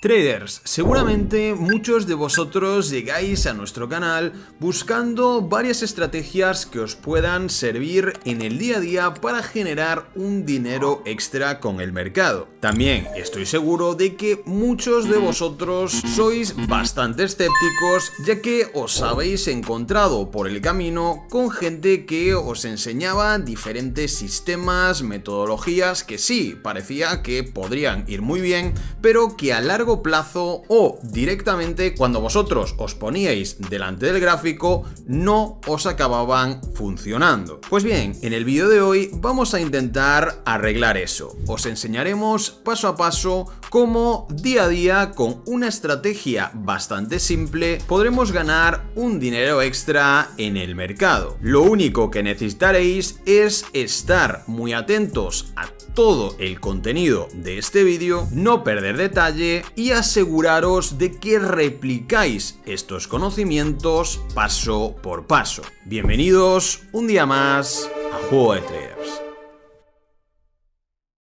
Traders, seguramente muchos de vosotros llegáis a nuestro canal buscando varias estrategias que os puedan servir en el día a día para generar un dinero extra con el mercado. También estoy seguro de que muchos de vosotros sois bastante escépticos, ya que os habéis encontrado por el camino con gente que os enseñaba diferentes sistemas, metodologías que sí, parecía que podrían ir muy bien, pero que a largo plazo o directamente cuando vosotros os poníais delante del gráfico no os acababan funcionando. Pues bien, en el vídeo de hoy vamos a intentar arreglar eso. Os enseñaremos paso a paso cómo día a día con una estrategia bastante simple podremos ganar un dinero extra en el mercado. Lo único que necesitaréis es estar muy atentos a todo el contenido de este vídeo, no perder detalle y aseguraros de que replicáis estos conocimientos paso por paso. Bienvenidos un día más a Juego de Traders.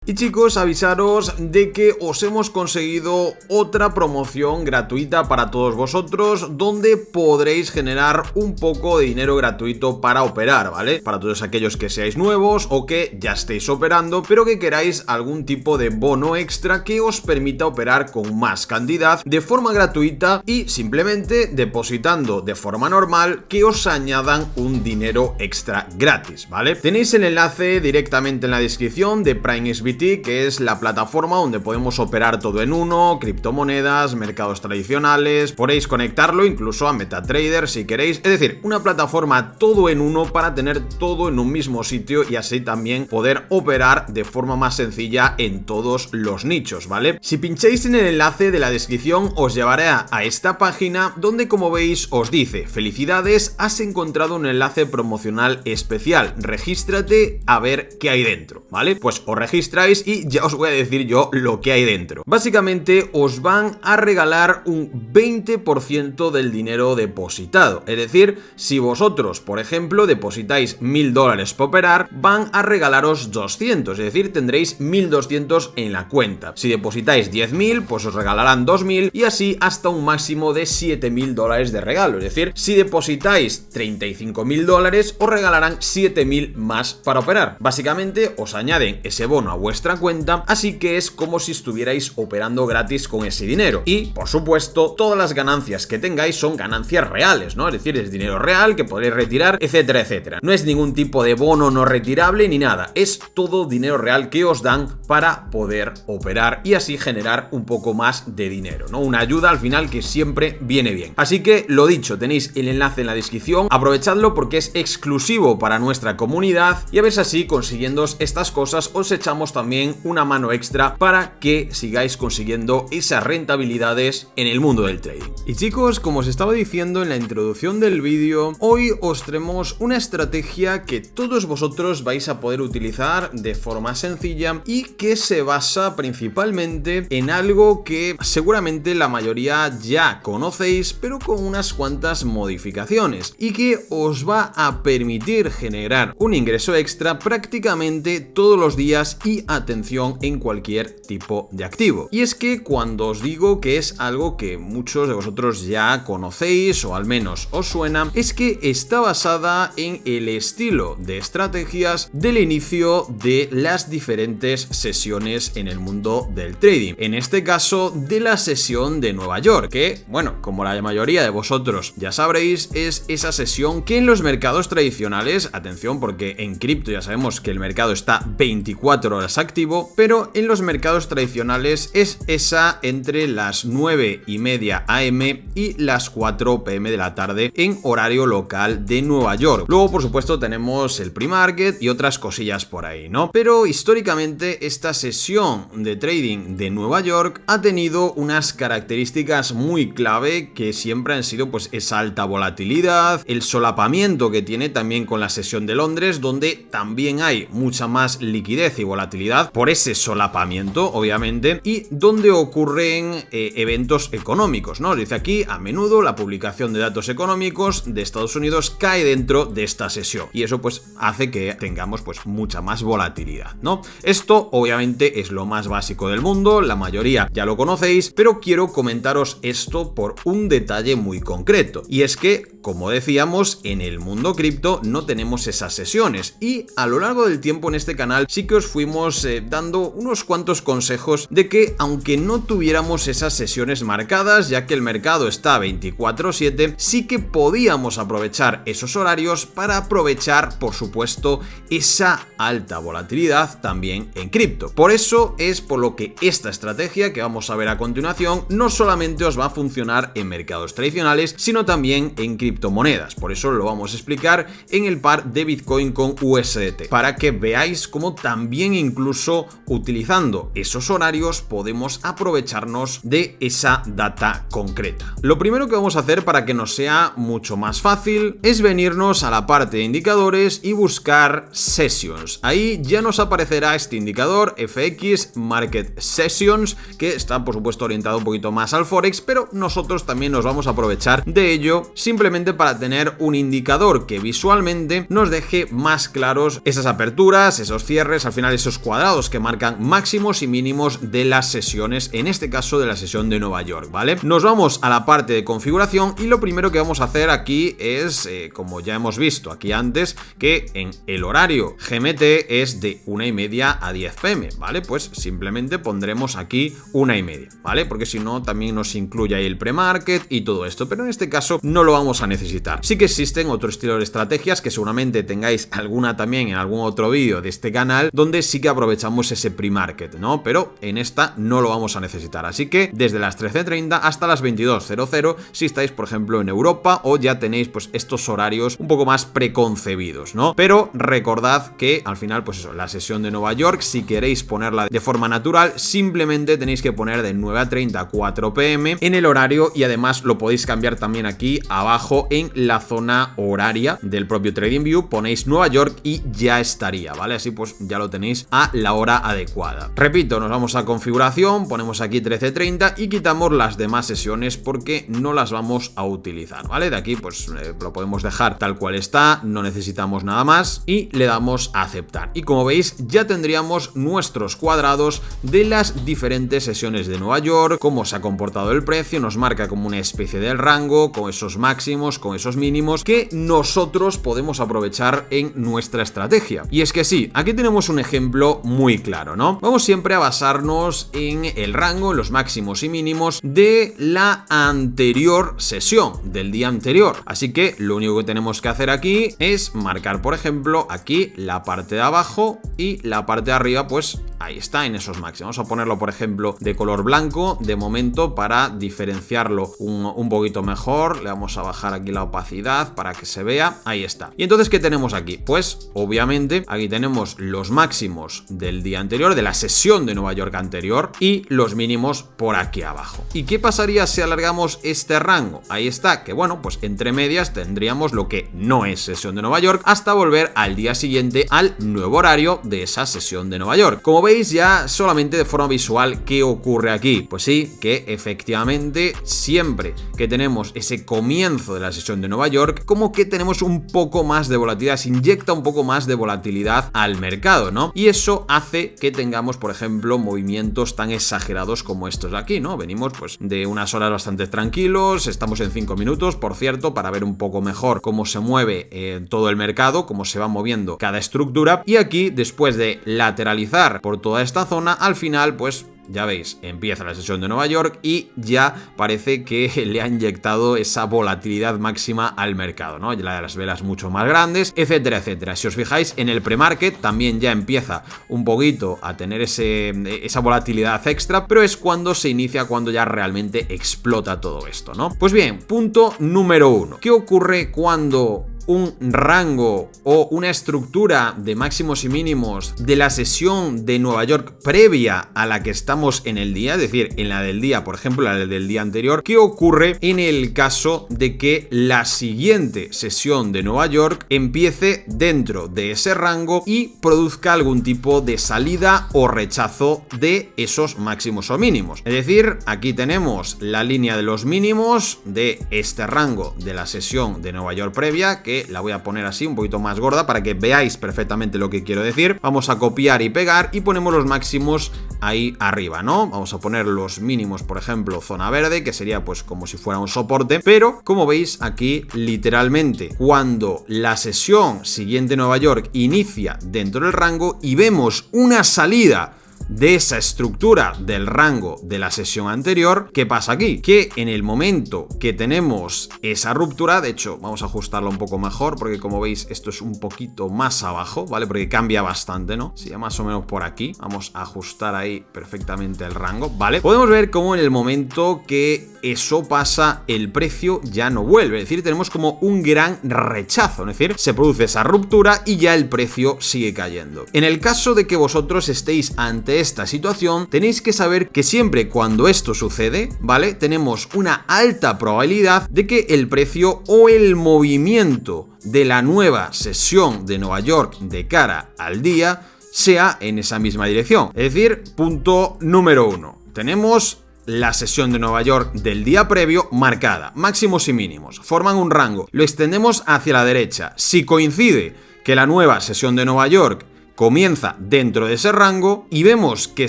Y chicos, avisaros de que os hemos conseguido otra promoción gratuita para todos vosotros, donde podréis generar un poco de dinero gratuito para operar, ¿vale? Para todos aquellos que seáis nuevos o que ya estéis operando, pero que queráis algún tipo de bono extra que os permita operar con más cantidad de forma gratuita y simplemente depositando de forma normal que os añadan un dinero extra gratis, ¿vale? Tenéis el enlace directamente en la descripción de PrimeXBT, que es la plataforma donde podemos operar todo en uno, criptomonedas, mercados tradicionales, podéis conectarlo incluso a MetaTrader si queréis, es decir, una plataforma todo en uno para tener todo en un mismo sitio y así también poder operar de forma más sencilla en todos los nichos, ¿vale? Si pincháis en el enlace de la descripción os llevará a esta página donde, como veis, os dice: felicidades, has encontrado un enlace promocional especial, regístrate a ver qué hay dentro, ¿vale? Pues os registráis y ya os voy a decir yo lo que hay dentro. Básicamente os van a regalar un 20% del dinero depositado. Es decir, si vosotros, por ejemplo, depositáis $1000 para operar, van a regalaros 200, es decir, tendréis 1200 en la cuenta. Si depositáis 10.000, pues os regalarán 2000 y así hasta un máximo de $7000 de regalo. Es decir, si depositáis $35.000, os regalarán 7000 más para operar. Básicamente os añaden ese bono a vuestra cuenta, así que es como si estuvierais operando gratis con ese dinero. Y, por supuesto, todas las ganancias que tengáis son ganancias reales, ¿no? Es decir, es dinero real que podéis retirar, etcétera, etcétera. No es ningún tipo de bono no retirable ni nada, es todo dinero real que os dan para poder operar y así generar un poco más de dinero, ¿no? Una ayuda al final que siempre viene bien. Así que, lo dicho, tenéis el enlace en la descripción, aprovechadlo porque es exclusivo para nuestra comunidad y a ver si así, consiguiendo estas cosas, os echamos también una mano extra para que sigáis consiguiendo esas rentabilidades en el mundo del trading. Y chicos, como os estaba diciendo en la introducción del vídeo, hoy os traemos una estrategia que todos vosotros vais a poder utilizar de forma sencilla y que se basa principalmente en algo que seguramente la mayoría ya conocéis, pero con unas cuantas modificaciones, y que os va a permitir generar un ingreso extra prácticamente todos los días y atención en cualquier tipo de activo. Y es que cuando os digo que es algo que muchos de vosotros ya conocéis o al menos os suena, es que está basada en el estilo de estrategias del inicio de las diferentes sesiones en el mundo del trading. En este caso, de la sesión de Nueva York, que, bueno, como la mayoría de vosotros ya sabréis, es esa sesión que en los mercados tradicionales, atención porque en cripto ya sabemos que el mercado está 24 horas activo, pero en los mercados tradicionales es esa entre las 9:30 AM y las 4 PM de la tarde en horario local de Nueva York. Luego, por supuesto, tenemos el pre-market y otras cosillas por ahí, ¿no? Pero históricamente esta sesión de trading de Nueva York ha tenido unas características muy clave que siempre han sido pues esa alta volatilidad, el solapamiento que tiene también con la sesión de Londres, donde también hay mucha más liquidez y volatilidad volatilidad por ese solapamiento, obviamente, y donde ocurren eventos económicos, ¿no? Dice aquí, a menudo la publicación de datos económicos de Estados Unidos cae dentro de esta sesión y eso pues hace que tengamos pues mucha más volatilidad, ¿no? Esto obviamente es lo más básico del mundo, la mayoría ya lo conocéis, pero quiero comentaros esto por un detalle muy concreto, y es que, como decíamos, en el mundo cripto no tenemos esas sesiones, y a lo largo del tiempo en este canal sí que os fuimos dando unos cuantos consejos de que, aunque no tuviéramos esas sesiones marcadas, ya que el mercado está 24/7, sí que podíamos aprovechar esos horarios para aprovechar, por supuesto, esa alta volatilidad también en cripto. Por eso es por lo que esta estrategia que vamos a ver a continuación no solamente os va a funcionar en mercados tradicionales, sino también en criptomonedas. Por eso lo vamos a explicar en el par de Bitcoin con USDT, para que veáis cómo también incluso utilizando esos horarios podemos aprovecharnos de esa data concreta. Lo primero que vamos a hacer para que nos sea mucho más fácil es venirnos a la parte de indicadores y buscar Sessions. Ahí ya nos aparecerá este indicador FX Market Sessions, que está por supuesto orientado un poquito más al Forex, pero nosotros también nos vamos a aprovechar de ello simplemente para tener un indicador que visualmente nos deje más claros esas aperturas, esos cierres, al final esos cuadrados que marcan máximos y mínimos de las sesiones, en este caso de la sesión de Nueva York, ¿vale? Nos vamos a la parte de configuración y lo primero que vamos a hacer aquí es, como ya hemos visto aquí antes, que en el horario GMT es de 1:30 a 10 pm, ¿vale? Pues simplemente pondremos aquí 1:30, ¿vale? Porque si no también nos incluye ahí el pre-market y todo esto, pero en este caso no lo vamos a necesitar. Sí que existen otro estilo de estrategias que seguramente tengáis alguna también en algún otro vídeo de este canal donde sí que aprovechamos ese pre-market, ¿no? Pero en esta no lo vamos a necesitar, así que desde las 13:30 hasta las 22:00 si estáis por ejemplo en Europa o ya tenéis pues estos horarios un poco más preconcebidos, ¿no? Pero recordad que al final pues eso, la sesión de Nueva York, si queréis ponerla de forma natural, simplemente tenéis que poner de 9:30 a 4 pm en el horario, y además lo podéis cambiar también aquí abajo en la zona horaria del propio TradingView, ponéis Nueva York y ya estaría, ¿vale? Así pues ya lo tenéis a la hora adecuada. Repito, nos vamos a configuración, ponemos aquí 13:30 y quitamos las demás sesiones porque no las vamos a utilizar, ¿vale? De aquí pues lo podemos dejar tal cual está, no necesitamos nada más y le damos a aceptar. Y como veis ya tendríamos nuestros cuadrados de las diferentes sesiones de Nueva York, cómo se ha comportado el precio, nos marca como una especie de rango, con esos máximos, con esos mínimos que nosotros podemos aprovechar en nuestra estrategia. Y es que sí, aquí tenemos un ejemplo muy claro, ¿no? Vamos siempre a basarnos en el rango, en los máximos y mínimos de la anterior sesión, del día anterior. Así que lo único que tenemos que hacer aquí es marcar, por ejemplo, aquí la parte de abajo y la parte de arriba, pues ahí está, en esos máximos. Vamos a ponerlo, por ejemplo, de color blanco de momento para diferenciarlo un poquito mejor. Le vamos a bajar aquí la opacidad para que se vea. Ahí está. Y entonces, ¿qué tenemos aquí? Pues obviamente aquí tenemos los máximos del día anterior, de la sesión de Nueva York anterior, y los mínimos por aquí abajo. ¿Y qué pasaría si alargamos este rango? Ahí está, que bueno, pues entre medias tendríamos lo que no es sesión de Nueva York hasta volver al día siguiente al nuevo horario de esa sesión de Nueva York. Como veis ya solamente de forma visual, ¿qué ocurre aquí? Pues sí, que efectivamente siempre que tenemos ese comienzo de la sesión de Nueva York, como que tenemos un poco más de volatilidad, se inyecta un poco más de volatilidad al mercado, ¿no? Y eso hace que tengamos, por ejemplo, movimientos tan exagerados como estos de aquí, ¿no? Venimos pues de unas horas bastante tranquilos, estamos en 5 minutos, por cierto, para ver un poco mejor cómo se mueve todo el mercado, cómo se va moviendo cada estructura, y aquí después de lateralizar por toda esta zona, al final pues ya veis, empieza la sesión de Nueva York y ya parece que le ha inyectado esa volatilidad máxima al mercado, ¿no? Ya las velas mucho más grandes, etcétera, etcétera. Si os fijáis, en el pre-market también ya empieza un poquito a tener esa volatilidad extra, pero es cuando se inicia, cuando ya realmente explota todo esto, ¿no? Pues bien, punto número 1. ¿Qué ocurre cuando un rango o una estructura de máximos y mínimos de la sesión de Nueva York previa a la que estamos en el día, es decir, en la del día, por ejemplo, la del día anterior, ¿qué ocurre en el caso de que la siguiente sesión de Nueva York empiece dentro de ese rango y produzca algún tipo de salida o rechazo de esos máximos o mínimos? Es decir, aquí tenemos la línea de los mínimos de este rango de la sesión de Nueva York previa, que la voy a poner así un poquito más gorda para que veáis perfectamente lo que quiero decir. Vamos a copiar y pegar y ponemos los máximos ahí arriba, ¿no? Vamos a poner los mínimos, por ejemplo, zona verde, que sería pues como si fuera un soporte, pero como veis aquí, literalmente, cuando la sesión siguiente Nueva York inicia dentro del rango y vemos una salida de esa estructura del rango de la sesión anterior, ¿qué pasa aquí? Que en el momento que tenemos esa ruptura, de hecho vamos a ajustarlo un poco mejor porque como veis esto es un poquito más abajo, ¿vale? Porque cambia bastante, ¿no? Si ya más o menos por aquí, vamos a ajustar ahí perfectamente el rango, ¿vale? Podemos ver cómo en el momento que eso pasa, el precio ya no vuelve, es decir, tenemos como un gran rechazo, es decir, se produce esa ruptura y ya el precio sigue cayendo. En el caso de que vosotros estéis ante esta situación, tenéis que saber que siempre cuando esto sucede, ¿vale? Tenemos una alta probabilidad de que el precio o el movimiento de la nueva sesión de Nueva York de cara al día sea en esa misma dirección. Es decir, punto número 1. Tenemos la sesión de Nueva York del día previo marcada, máximos y mínimos, forman un rango, lo extendemos hacia la derecha. Si coincide que la nueva sesión de Nueva York comienza dentro de ese rango y vemos que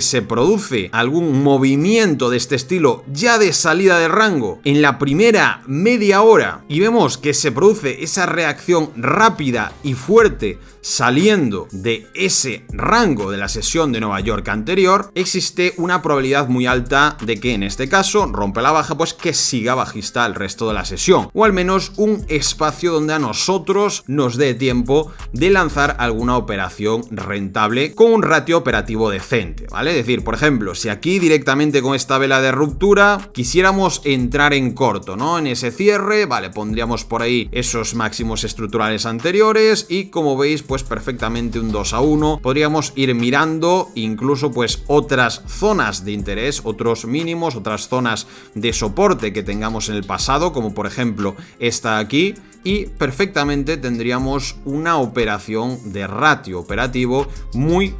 se produce algún movimiento de este estilo ya de salida de rango en la primera media hora y vemos que se produce esa reacción rápida y fuerte saliendo de ese rango de la sesión de Nueva York anterior, existe una probabilidad muy alta de que en este caso rompe la baja, pues que siga bajista el resto de la sesión, o al menos un espacio donde a nosotros nos dé tiempo de lanzar alguna operación rentable con un ratio operativo decente, ¿vale? Es decir, por ejemplo, si aquí directamente con esta vela de ruptura quisiéramos entrar en corto, ¿no? En ese cierre, vale, pondríamos por ahí esos máximos estructurales anteriores y como veis, pues perfectamente un 2 a 1, podríamos ir mirando incluso pues otras zonas de interés, otros mínimos, otras zonas de soporte que tengamos en el pasado, como por ejemplo esta aquí, y perfectamente tendríamos una operación de ratio operativo muy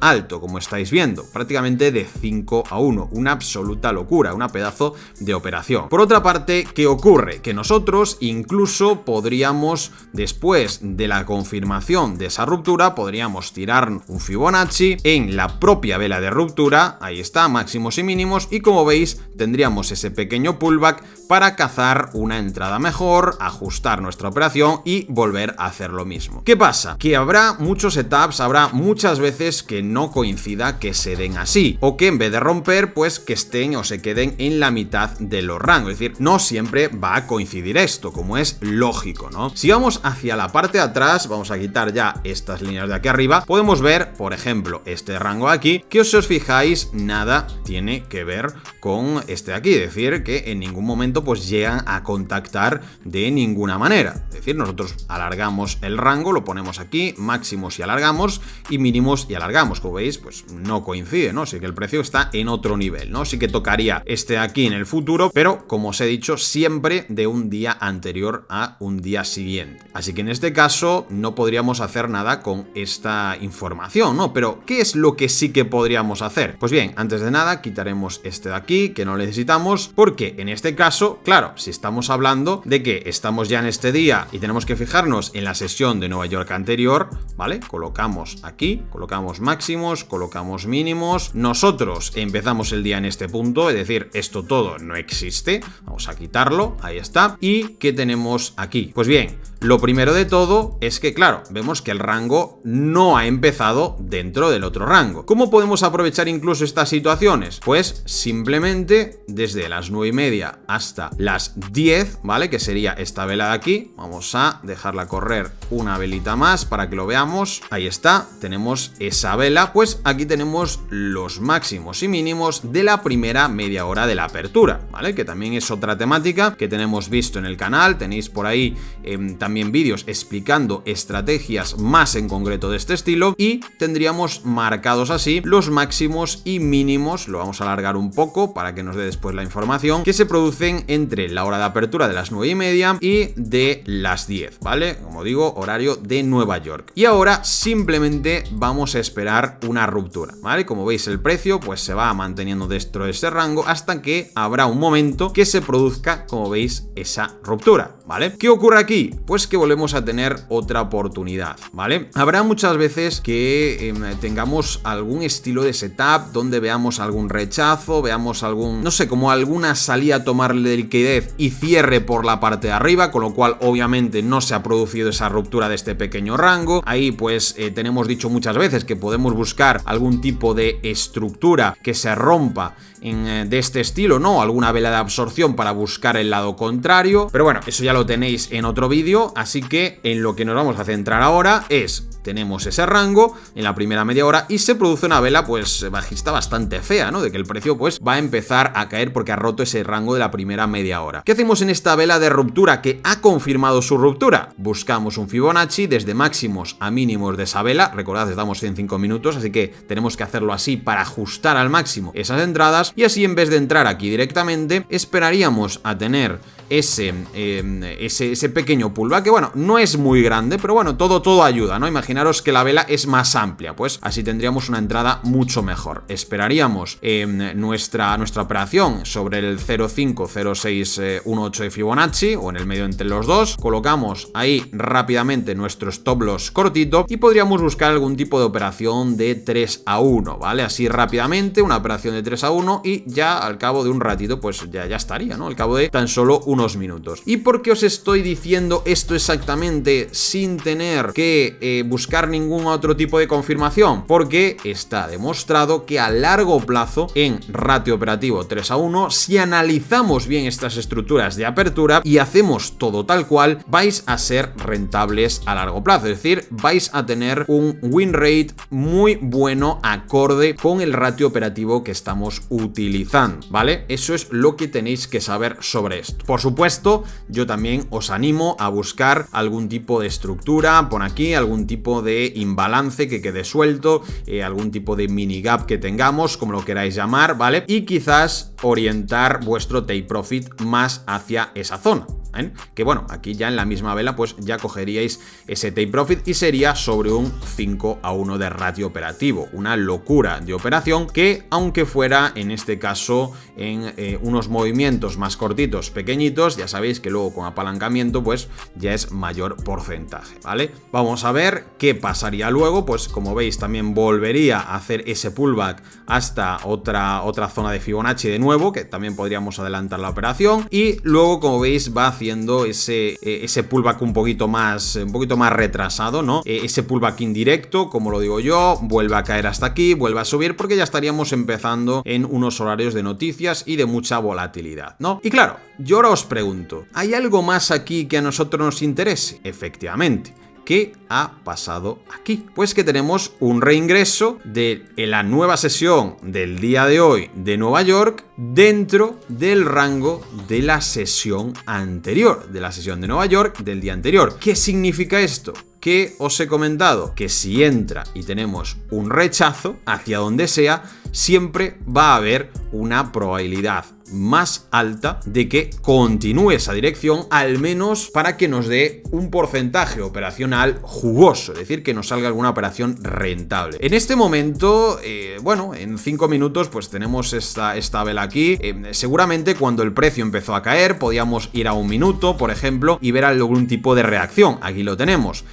alto, como estáis viendo, prácticamente de 5 a 1, una absoluta locura, una pedazo de operación. Por otra parte, ¿qué ocurre? Que nosotros incluso podríamos, después de la confirmación de esa ruptura, podríamos tirar un Fibonacci en la propia vela de ruptura, ahí está, máximos y mínimos, y como veis tendríamos ese pequeño pullback para cazar una entrada mejor, ajustar nuestra operación y volver a hacer lo mismo. ¿Qué pasa? Que habrá muchos setups, habrá muchas veces que no coincida que se den así, o que en vez de romper, pues que estén o se queden en la mitad de los rangos, es decir, no siempre va a coincidir esto, como es lógico, ¿no? Si vamos hacia la parte de atrás, vamos a quitar ya estas líneas de aquí arriba, podemos ver, por ejemplo, este rango aquí, que si os fijáis, nada tiene que ver con este de aquí, es decir, que en ningún momento pues llegan a contactar de ninguna manera. Es decir, nosotros alargamos el rango, lo ponemos aquí, máximos y alargamos, y mínimos y alargamos. Como veis, pues no coincide, ¿no? Así que el precio está en otro nivel, ¿no? Sí que tocaría este de aquí en el futuro, pero como os he dicho, siempre de un día anterior a un día siguiente. Así que en este caso no podríamos hacer nada con esta información, ¿no? Pero ¿qué es lo que sí que podríamos hacer? Pues bien, antes de nada quitaremos este de aquí, que no necesitamos, porque en este caso, claro, si estamos hablando de que estamos ya en este día y tenemos que fijarnos en la sesión de Nueva York anterior, ¿vale? Colocamos aquí, colocamos máximos, colocamos mínimos, nosotros empezamos el día en este punto, es decir, esto todo no existe, vamos a quitarlo, ahí está. ¿Y qué tenemos aquí? Pues bien, lo primero de todo es que, claro, vemos que el rango no ha empezado dentro del otro rango. ¿Cómo podemos aprovechar incluso estas situaciones? Pues simplemente desde las 9:30 hasta las 10, ¿vale? Que sería esta vela de aquí. Vamos a dejarla correr una velita más para que lo veamos. Ahí está, tenemos esa vela. Pues aquí tenemos los máximos y mínimos de la primera media hora de la apertura, ¿vale? Que también es otra temática que tenemos visto en el canal. Tenéis por ahí también también vídeos explicando estrategias más en concreto de este estilo, y tendríamos marcados así los máximos y mínimos, lo vamos a alargar un poco para que nos dé después la información, que se producen entre la hora de apertura de las 9:30 y de las 10, ¿vale? Como digo, horario de Nueva York. Y ahora simplemente vamos a esperar una ruptura, ¿vale? Como veis, el precio pues se va manteniendo dentro de este rango hasta que habrá un momento que se produzca, como veis, esa ruptura, ¿vale? ¿Qué ocurre aquí? Pues que volvemos a tener otra oportunidad, ¿vale? Habrá muchas veces que tengamos algún estilo de setup donde veamos algún rechazo, veamos algún, no sé, como alguna salida a tomarle liquidez y cierre por la parte de arriba, con lo cual obviamente no se ha producido esa ruptura de este pequeño rango. Ahí pues tenemos dicho muchas veces que podemos buscar algún tipo de estructura que se rompa de este estilo, ¿no? Alguna vela de absorción para buscar el lado contrario, pero bueno, eso ya lo tenéis en otro vídeo, así que en lo que nos vamos a centrar ahora es: tenemos ese rango en la primera media hora y se produce una vela pues bajista bastante fea, ¿no? De que el precio pues va a empezar a caer porque ha roto ese rango de la primera media hora. ¿Qué hacemos en esta vela de ruptura que ha confirmado su ruptura? Buscamos un Fibonacci desde máximos a mínimos de esa vela. Recordad, estamos en 5 minutos, así que tenemos que hacerlo así para ajustar al máximo esas entradas, y así en vez de entrar aquí directamente esperaríamos a tener ese pequeño pullback, que bueno, no es muy grande, pero bueno, todo ayuda, ¿no? Imaginaros que la vela es más amplia, pues así tendríamos una entrada mucho mejor. Esperaríamos nuestra operación sobre el 0,50618 de Fibonacci, o en el medio entre los dos. Colocamos ahí rápidamente nuestro stop loss cortito y podríamos buscar algún tipo de operación de 3 a 1, ¿vale? Así rápidamente, una operación de 3 a 1 y ya al cabo de un ratito pues ya estaría, ¿no? Al cabo de tan solo unos minutos. ¿Y por qué os estoy diciendo esto exactamente sin tener que buscar ningún otro tipo de confirmación? Porque está demostrado que a largo plazo, en ratio operativo 3 a 1, si analizamos bien estas estructuras de apertura y hacemos todo tal cual, vais a ser rentables a largo plazo, es decir, vais a tener un win rate muy bueno acorde con el ratio operativo que estamos utilizando, ¿vale? Eso es lo que tenéis que saber sobre esto. Por supuesto, yo también os animo a buscar algún tipo de estructura, pon aquí algún tipo de imbalance que quede suelto, algún tipo de mini gap que tengamos, como lo queráis llamar, ¿vale? Y quizás orientar vuestro take profit más hacia esa zona, ¿eh? Que bueno, aquí ya en la misma vela pues ya cogeríais ese take profit y sería sobre un 5 a 1 de ratio operativo, una locura de operación que, aunque fuera en este caso en unos movimientos más cortitos, pequeñitos, ya sabéis que luego con apalancamiento pues ya es mayor porcentaje, ¿vale? Vamos a ver qué pasaría luego. Pues como veis también volvería a hacer ese pullback hasta otra zona de Fibonacci de nuevo, que también podríamos adelantar la operación, y luego como veis va haciendo ese pullback un poquito más retrasado, ¿no? Ese pullback indirecto, como lo digo yo, vuelve a caer hasta aquí, vuelve a subir, porque ya estaríamos empezando en unos horarios de noticias y de mucha volatilidad, ¿no? Y claro, yo ahora os pregunto, ¿hay algo más aquí que a nosotros nos interese? Efectivamente. ¿Qué ha pasado aquí? Pues que tenemos un reingreso de la nueva sesión del día de hoy de Nueva York dentro del rango de la sesión anterior, de la sesión de Nueva York del día anterior. ¿Qué significa esto? Que os he comentado que si entra y tenemos un rechazo hacia donde sea, siempre va a haber una probabilidad más alta de que continúe esa dirección, al menos para que nos dé un porcentaje operacional jugoso, es decir, que nos salga alguna operación rentable. En este momento, bueno, en 5 minutos pues tenemos esta vela aquí. Seguramente cuando el precio empezó a caer podíamos ir a 1 minuto, por ejemplo, y ver algún tipo de reacción. Aquí lo tenemos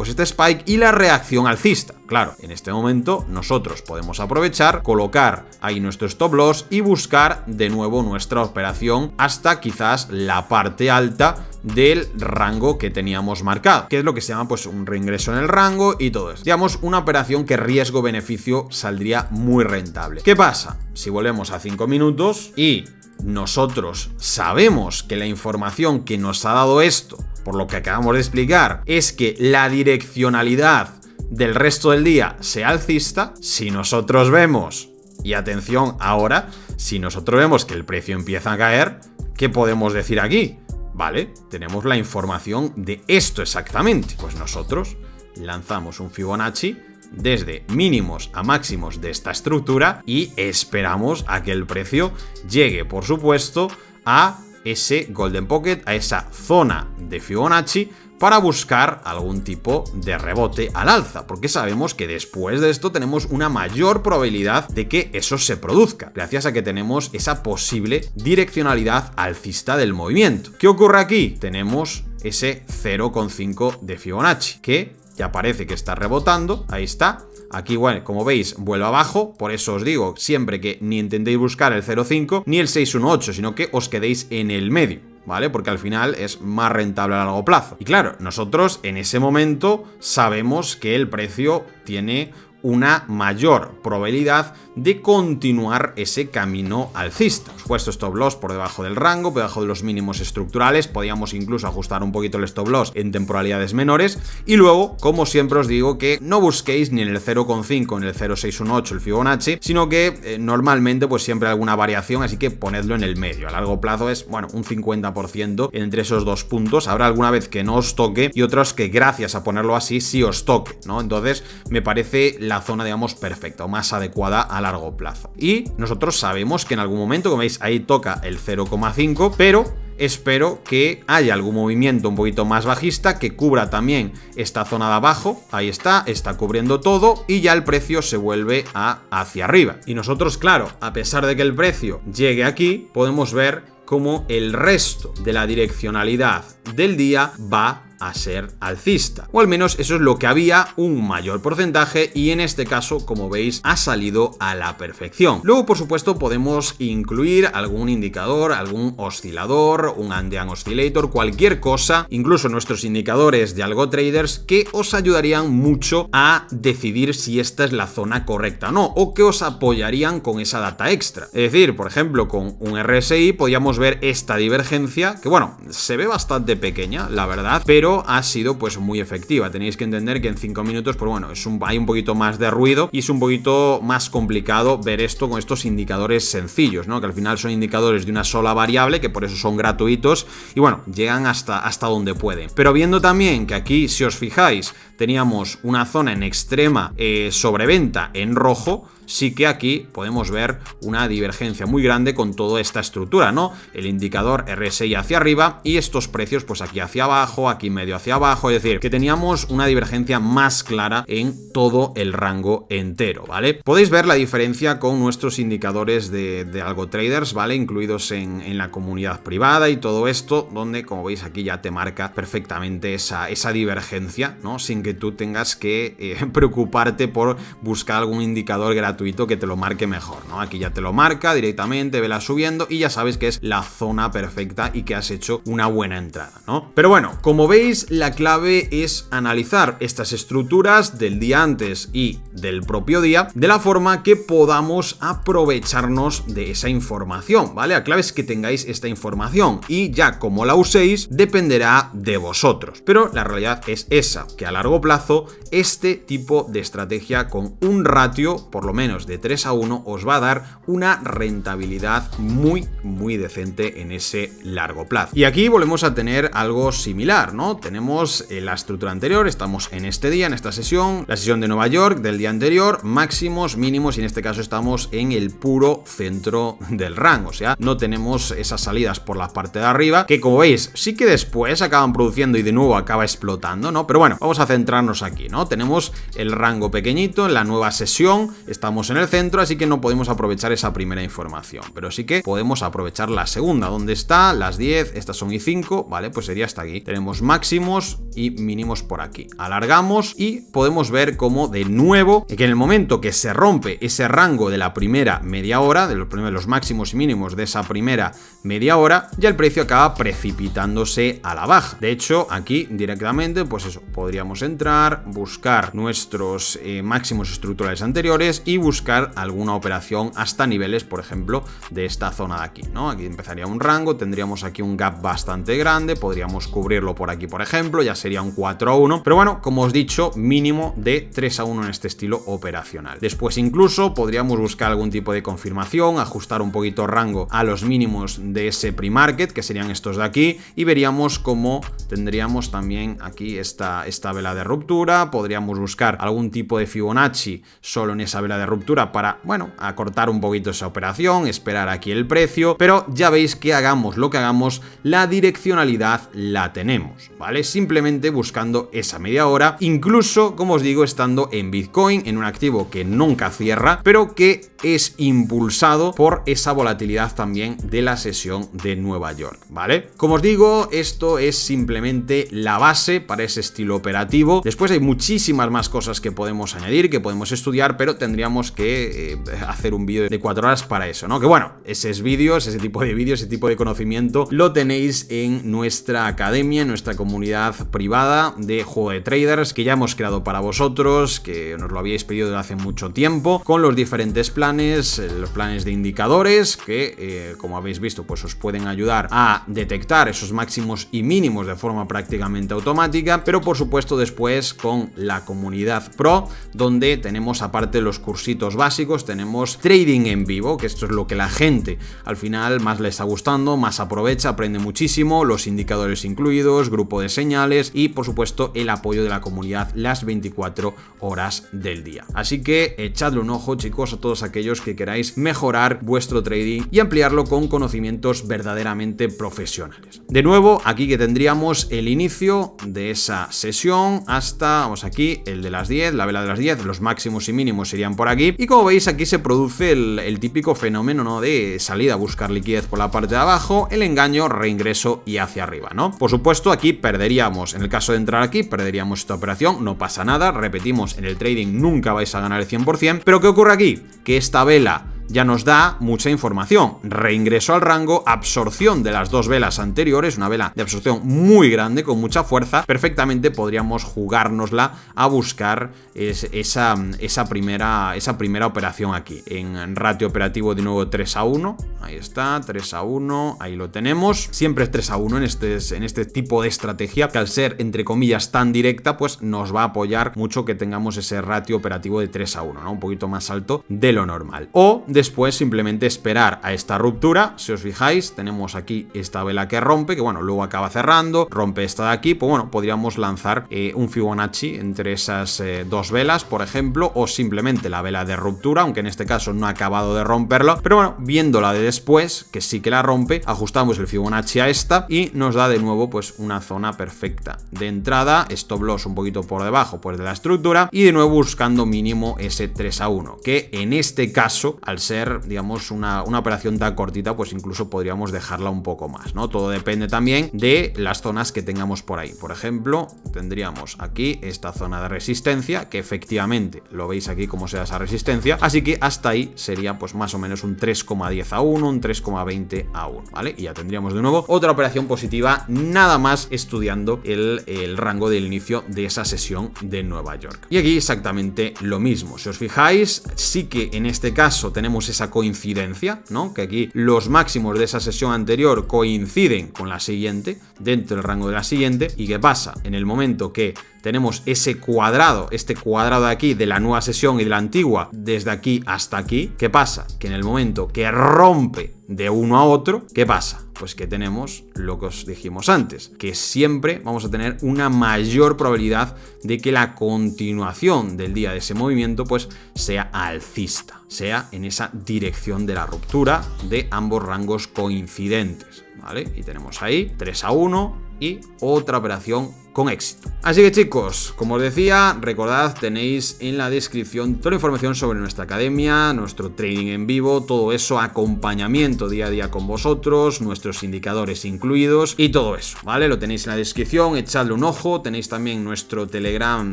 este spike y la reacción alcista. Claro, en este momento nosotros podemos aprovechar, colocar ahí nuestro stop loss y buscar de nuevo nuestra operación hasta quizás la parte alta del rango que teníamos marcado, que es lo que se llama pues un reingreso en el rango y todo esto. Digamos, una operación que riesgo-beneficio saldría muy rentable. ¿Qué pasa? Si volvemos a 5 minutos y nosotros sabemos que la información que nos ha dado esto, por lo que acabamos de explicar, es que la direccionalidad del resto del día sea alcista, si nosotros vemos, y atención ahora, si nosotros vemos que el precio empieza a caer, ¿qué podemos decir aquí? Vale, tenemos la información de esto exactamente. Pues nosotros lanzamos un Fibonacci desde mínimos a máximos de esta estructura y esperamos a que el precio llegue, por supuesto, a ese Golden Pocket, a esa zona de Fibonacci, para buscar algún tipo de rebote al alza, porque sabemos que después de esto tenemos una mayor probabilidad de que eso se produzca, gracias a que tenemos esa posible direccionalidad alcista del movimiento. ¿Qué ocurre aquí? Tenemos ese 0,5 de Fibonacci, que ya parece que está rebotando, ahí está. Aquí, bueno, como veis, vuelve abajo, por eso os digo siempre que ni intentéis buscar el 0,5 ni el 618, sino que os quedéis en el medio, ¿vale? Porque al final es más rentable a largo plazo. Y claro, nosotros en ese momento sabemos que el precio tiene una mayor probabilidad de continuar ese camino alcista. Hemos puesto stop loss por debajo del rango, por debajo de los mínimos estructurales, podíamos incluso ajustar un poquito el stop loss en temporalidades menores, y luego, como siempre os digo, que no busquéis ni en el 0,5 ni en el 0,618 el Fibonacci, sino que normalmente pues siempre hay alguna variación, así que ponedlo en el medio. A largo plazo es, bueno, un 50% entre esos dos puntos. Habrá alguna vez que no os toque y otras que gracias a ponerlo así sí os toque, ¿no? Entonces me parece la zona, digamos, perfecta o más adecuada a largo plazo. Y nosotros sabemos que en algún momento, como veis, ahí toca el 0,5, pero espero que haya algún movimiento un poquito más bajista que cubra también esta zona de abajo. Ahí está cubriendo todo y ya el precio se vuelve hacia arriba. Y nosotros, claro, a pesar de que el precio llegue aquí, podemos ver cómo el resto de la direccionalidad del día va a ser alcista, o al menos eso es lo que había, un mayor porcentaje, y en este caso, como veis, ha salido a la perfección. Luego, por supuesto, podemos incluir algún indicador, algún oscilador, un Andean Oscillator, cualquier cosa, incluso nuestros indicadores de Algo Traders, que os ayudarían mucho a decidir si esta es la zona correcta o no, o que os apoyarían con esa data extra. Es decir, por ejemplo, con un RSI podríamos ver esta divergencia, que bueno, se ve bastante pequeña, la verdad, pero ha sido pues muy efectiva. Tenéis que entender que en 5 minutos, pues bueno, hay un poquito más de ruido y es un poquito más complicado ver esto con estos indicadores sencillos, ¿no? Que al final son indicadores de una sola variable, que por eso son gratuitos y bueno, llegan hasta donde pueden. Pero viendo también que aquí, si os fijáis, teníamos una zona en extrema sobreventa en rojo, sí que aquí podemos ver una divergencia muy grande con toda esta estructura, ¿no? El indicador RSI hacia arriba y estos precios pues aquí hacia abajo, aquí medio hacia abajo, es decir, que teníamos una divergencia más clara en todo el rango entero, ¿vale? Podéis ver la diferencia con nuestros indicadores de Algo Traders, ¿vale? Incluidos en la comunidad privada y todo esto, donde, como veis, aquí ya te marca perfectamente esa divergencia, ¿no? Sin que tú tengas que preocuparte por buscar algún indicador gratuito que te lo marque mejor, ¿no? Aquí ya te lo marca directamente, vela subiendo y ya sabes que es la zona perfecta y que has hecho una buena entrada, ¿no? Pero bueno, como veis, la clave es analizar estas estructuras del día antes y del propio día de la forma que podamos aprovecharnos de esa información, ¿vale? La clave es que tengáis esta información y ya como la uséis dependerá de vosotros. Pero la realidad es esa, que a largo plazo este tipo de estrategia con un ratio, por lo menos de 3-1, os va a dar una rentabilidad muy decente en ese largo plazo. Y aquí volvemos a tener algo similar, ¿no? Tenemos la estructura anterior, estamos en este día, en esta sesión, la sesión de Nueva York del día anterior, máximos, mínimos, y en este caso estamos en el puro centro del rango, o sea, no tenemos esas salidas por la parte de arriba, que como veis, sí que después acaban produciendo y de nuevo acaba explotando, ¿no? Pero bueno, vamos a centrarnos aquí, ¿no? Tenemos el rango pequeñito en la nueva sesión, estamos en el centro, así que no podemos aprovechar esa primera información, pero sí que podemos aprovechar la segunda, donde está las 10, estas son I5, ¿vale? Pues sería hasta aquí. Tenemos máximos y mínimos por aquí. Alargamos y podemos ver cómo de nuevo, que en el momento que se rompe ese rango de la primera media hora, de los máximos y mínimos de esa primera media hora, ya el precio acaba precipitándose a la baja. De hecho, aquí directamente, pues eso, podríamos entrar, buscar nuestros máximos estructurales anteriores y buscar alguna operación hasta niveles, por ejemplo, de esta zona de aquí, ¿no? Aquí empezaría un rango, tendríamos aquí un gap bastante grande, podríamos cubrirlo por aquí, por ejemplo, ya sería un 4-1, pero bueno, como os he dicho, mínimo de 3-1 en este estilo operacional. Después incluso podríamos buscar algún tipo de confirmación, ajustar un poquito rango a los mínimos de ese pre-market, que serían estos de aquí, y veríamos cómo tendríamos también aquí esta vela de ruptura. Podríamos buscar algún tipo de Fibonacci solo en esa vela de ruptura para, bueno, acortar un poquito esa operación, esperar aquí el precio, pero ya veis que hagamos lo que hagamos, la direccionalidad la tenemos, ¿vale? Simplemente buscando esa media hora, incluso, como os digo, estando en Bitcoin, en un activo que nunca cierra, pero que es impulsado por esa volatilidad también de la sesión de Nueva York, ¿vale? Como os digo, esto es simplemente la base para ese estilo operativo. Después hay muchísimas más cosas que podemos añadir, que podemos estudiar, pero tendríamos que hacer un vídeo de 4 horas para eso, ¿no? Que bueno, esos vídeos, ese tipo de vídeos, ese tipo de conocimiento lo tenéis en nuestra academia, en nuestra comunidad privada de Juego de Traders, que ya hemos creado para vosotros, que nos lo habíais pedido desde hace mucho tiempo, con los diferentes planes, los planes de indicadores, que como habéis visto, pues os pueden ayudar a detectar esos máximos y mínimos de forma prácticamente automática, pero por supuesto después con la comunidad pro, donde tenemos, aparte de los cursitos básicos, tenemos trading en vivo, que esto es lo que la gente al final más le está gustando, más aprovecha, aprende muchísimo, los indicadores incluidos, grupo de señales y por supuesto el apoyo de la comunidad las 24 horas del día. Así que echadle un ojo, chicos, a todos aquellos que queráis mejorar vuestro trading y ampliarlo con conocimientos verdaderamente profesionales. De nuevo, aquí que tendríamos el inicio de esa sesión hasta, vamos aquí, el de las 10, la vela de las 10, los máximos y mínimos serían por aquí, y como veis aquí se produce el típico fenómeno, ¿no?, de salida a buscar liquidez por la parte de abajo, el engaño, reingreso y hacia arriba, ¿no? Por supuesto, aquí perderíamos, en el caso de entrar aquí, perderíamos esta operación, no pasa nada, repetimos, en el trading nunca vais a ganar el 100%, pero ¿qué ocurre aquí? Que esta vela ya nos da mucha información. Reingreso al rango, absorción de las dos velas anteriores, una vela de absorción muy grande, con mucha fuerza. Perfectamente podríamos jugárnosla a buscar esa primera operación aquí. En ratio operativo de nuevo 3-1. Ahí está, 3-1, ahí lo tenemos. Siempre es 3-1 en este tipo de estrategia, que al ser, entre comillas, tan directa, pues nos va a apoyar mucho que tengamos ese ratio operativo de 3-1, ¿no? Un poquito más alto de lo normal. O después simplemente esperar a esta ruptura. Si os fijáis, tenemos aquí esta vela que rompe, que bueno, luego acaba cerrando, rompe esta de aquí, pues bueno, podríamos lanzar un Fibonacci entre esas dos velas, por ejemplo, o simplemente la vela de ruptura, aunque en este caso no ha acabado de romperlo, pero bueno, viéndola de después, que sí que la rompe, ajustamos el Fibonacci a esta y nos da de nuevo pues una zona perfecta de entrada, stop loss un poquito por debajo pues de la estructura, y de nuevo buscando mínimo ese 3-1, que en este caso, al ser, digamos, una operación tan cortita, pues incluso podríamos dejarla un poco más, ¿no? Todo depende también de las zonas que tengamos por ahí. Por ejemplo, tendríamos aquí esta zona de resistencia, que efectivamente lo veis aquí como se da esa resistencia, así que hasta ahí sería pues más o menos un 3,10 a 1, un 3,20 a 1, ¿vale? Y ya tendríamos de nuevo otra operación positiva, nada más estudiando el rango del inicio de esa sesión de Nueva York. Y aquí exactamente lo mismo. Si os fijáis, sí que en este caso tenemos esa coincidencia, ¿no? Que aquí los máximos de esa sesión anterior coinciden con la siguiente, dentro del rango de la siguiente. ¿Y qué pasa? En el momento que tenemos ese cuadrado, este cuadrado de aquí de la nueva sesión y de la antigua, desde aquí hasta aquí, ¿qué pasa? Que en el momento que rompe de uno a otro, ¿qué pasa? Pues que tenemos lo que os dijimos antes, que siempre vamos a tener una mayor probabilidad de que la continuación del día de ese movimiento pues sea alcista, sea en esa dirección de la ruptura de ambos rangos coincidentes, ¿vale? Y tenemos ahí 3-1 y otra operación con éxito. Así que chicos, como os decía, recordad, tenéis en la descripción toda la información sobre nuestra academia, nuestro trading en vivo, todo eso, acompañamiento día a día con vosotros, nuestros indicadores incluidos y todo eso, ¿vale? Lo tenéis en la descripción, echadle un ojo. Tenéis también nuestro Telegram,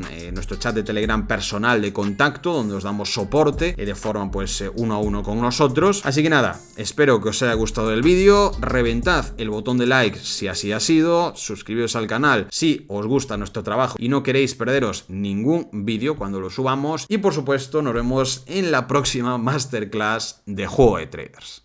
nuestro chat de Telegram personal de contacto, donde os damos soporte de forma pues 1 a 1 con nosotros. Así que nada, espero que os haya gustado el vídeo, reventad el botón de like si así ha sido, suscribiros al canal si os gusta nuestro trabajo y no queréis perderos ningún vídeo cuando lo subamos. Y por supuesto nos vemos en la próxima masterclass de Juego de Traders.